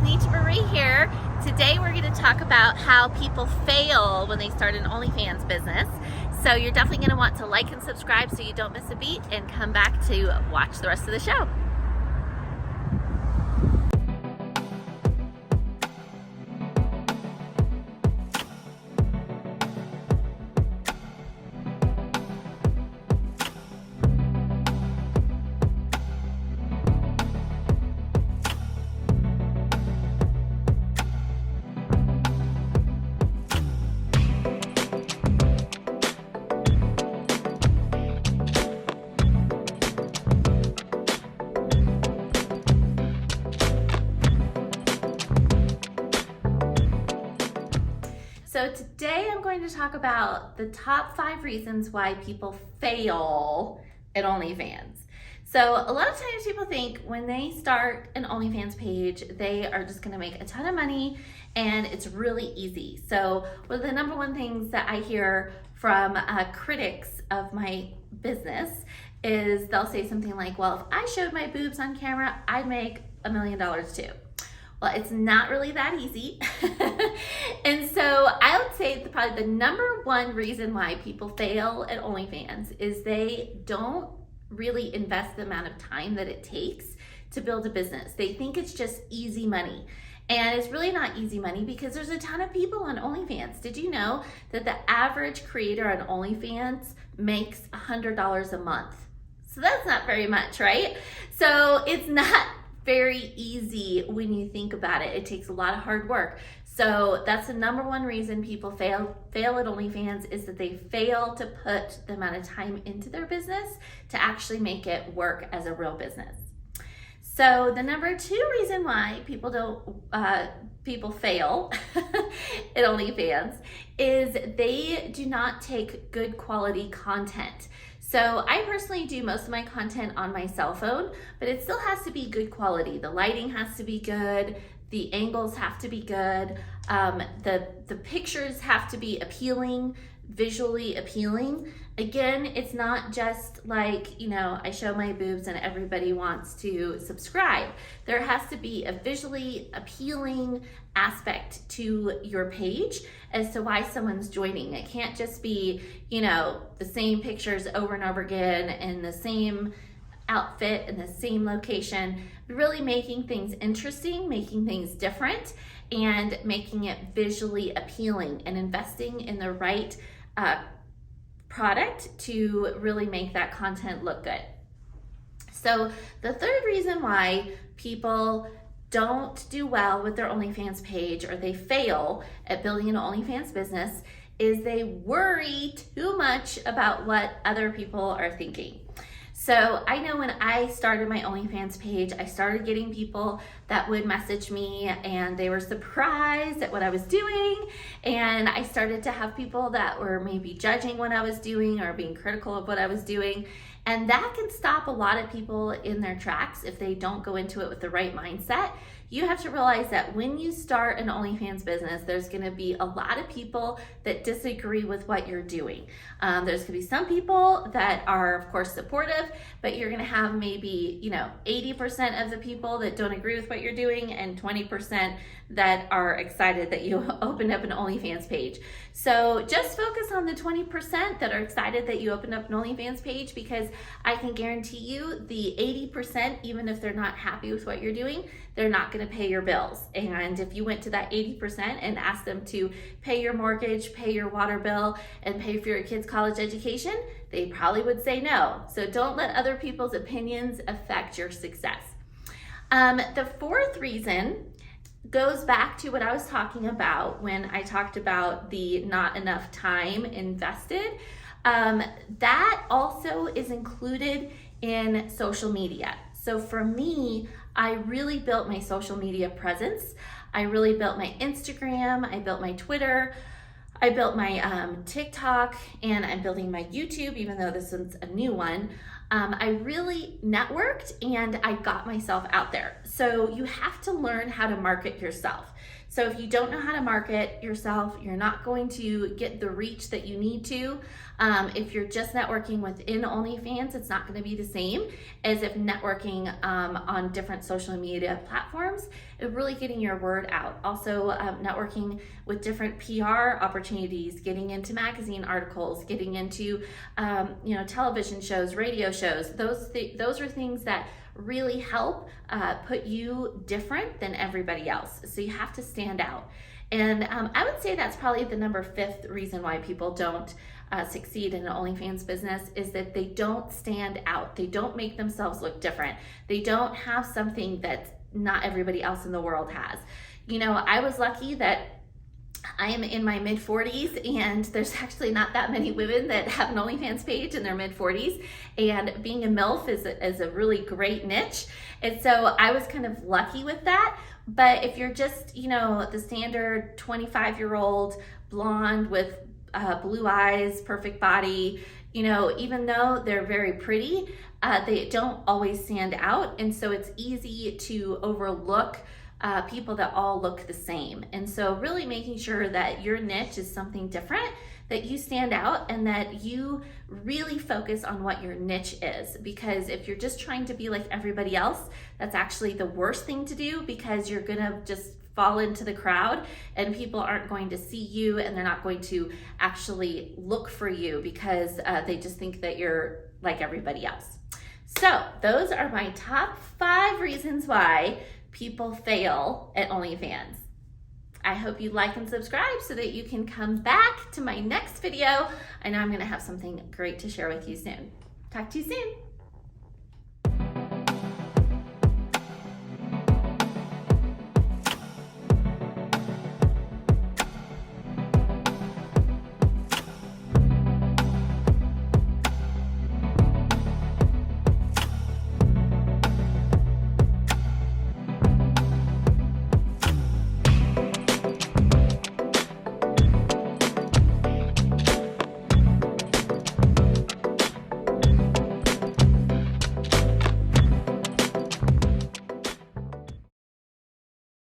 Nita Marie here. Today we're going to talk about how people fail when they start an OnlyFans business. So you're definitely going to want to like and subscribe so you don't miss a beat, and come back to watch the rest of the show. So today I'm going to talk about the top 5 reasons why people fail at OnlyFans. So a lot of times people think when they start an OnlyFans page, they are just gonna make a ton of money and it's really easy. So one of the number one things that I hear from critics of my business is they'll say something like, well, if I showed my boobs on camera, I'd make $1 million too. Well, it's not really that easy. And so I would say probably the number one reason why people fail at OnlyFans is they don't really invest the amount of time that it takes to build a business. They think it's just easy money. And it's really not easy money because there's a ton of people on OnlyFans. Did you know that the average creator on OnlyFans makes $100 a month? So that's not very much, right? So it's not very easy when you think about it. It takes a lot of hard work. So that's the number one reason people fail at OnlyFans, is that they fail to put the amount of time into their business to actually make it work as a real business. So the number 2 reason why people fail at OnlyFans is they do not take good quality content. So I personally do most of my content on my cell phone, but it still has to be good quality. The lighting has to be good, the angles have to be good, the pictures have to be appealing, visually appealing. Again, it's not just like, I show my boobs and everybody wants to subscribe. There has to be a visually appealing aspect to your page as to why someone's joining. It can't just be, the same pictures over and over again and the same outfit in the same location. Really making things interesting, making things different, and making it visually appealing, and investing in the right product to really make that content look good. So the third reason why people don't do well with their OnlyFans page, or they fail at building an OnlyFans business, is they worry too much about what other people are thinking. So I know when I started my OnlyFans page, I started getting people that would message me and they were surprised at what I was doing. And I started to have people that were maybe judging what I was doing or being critical of what I was doing. And that can stop a lot of people in their tracks if they don't go into it with the right mindset. You have to realize that when you start an OnlyFans business, there's gonna be a lot of people that disagree with what you're doing. There's gonna be some people that are, of course, supportive, but you're gonna have maybe, 80% of the people that don't agree with what you're doing and 20% that are excited that you opened up an OnlyFans page. So just focus on the 20% that are excited that you opened up an OnlyFans page, because I can guarantee you the 80%, even if they're not happy with what you're doing, they're not gonna pay your bills. And if you went to that 80% and asked them to pay your mortgage, pay your water bill, and pay for your kids' college education, they probably would say no. So don't let other people's opinions affect your success. The fourth reason goes back to what I was talking about when I talked about the not enough time invested. That also is included in social media. So for me, I really built my social media presence. I really built my Instagram, I built my Twitter, I built my TikTok, and I'm building my YouTube, even though this one's a new one. I really networked and I got myself out there. So you have to learn how to market yourself. So if you don't know how to market yourself, you're not going to get the reach that you need to. If you're just networking within OnlyFans, it's not going to be the same as if networking on different social media platforms and really getting your word out. Also, networking with different PR opportunities, getting into magazine articles, getting into television shows, radio shows. Those are things that really help put you different than everybody else. So you have to stand out. And I would say that's probably the number 5th reason why people don't succeed in an OnlyFans business, is that they don't stand out. They don't make themselves look different. They don't have something that not everybody else in the world has. I was lucky that I am in my mid-40s, and there's actually not that many women that have an OnlyFans page in their mid-40s, and being a MILF is a really great niche, and so I was kind of lucky with that. But if you're just, the standard 25-year-old blonde with blue eyes, perfect body, even though they're very pretty, they don't always stand out, and so it's easy to overlook people that all look the same. And so really making sure that your niche is something different, that you stand out, and that you really focus on what your niche is. Because if you're just trying to be like everybody else, that's actually the worst thing to do, because you're gonna just fall into the crowd and people aren't going to see you, and they're not going to actually look for you because they just think that you're like everybody else. So those are my top 5 reasons why people fail at OnlyFans. I hope you like and subscribe so that you can come back to my next video. I know I'm gonna have something great to share with you soon. Talk to you soon.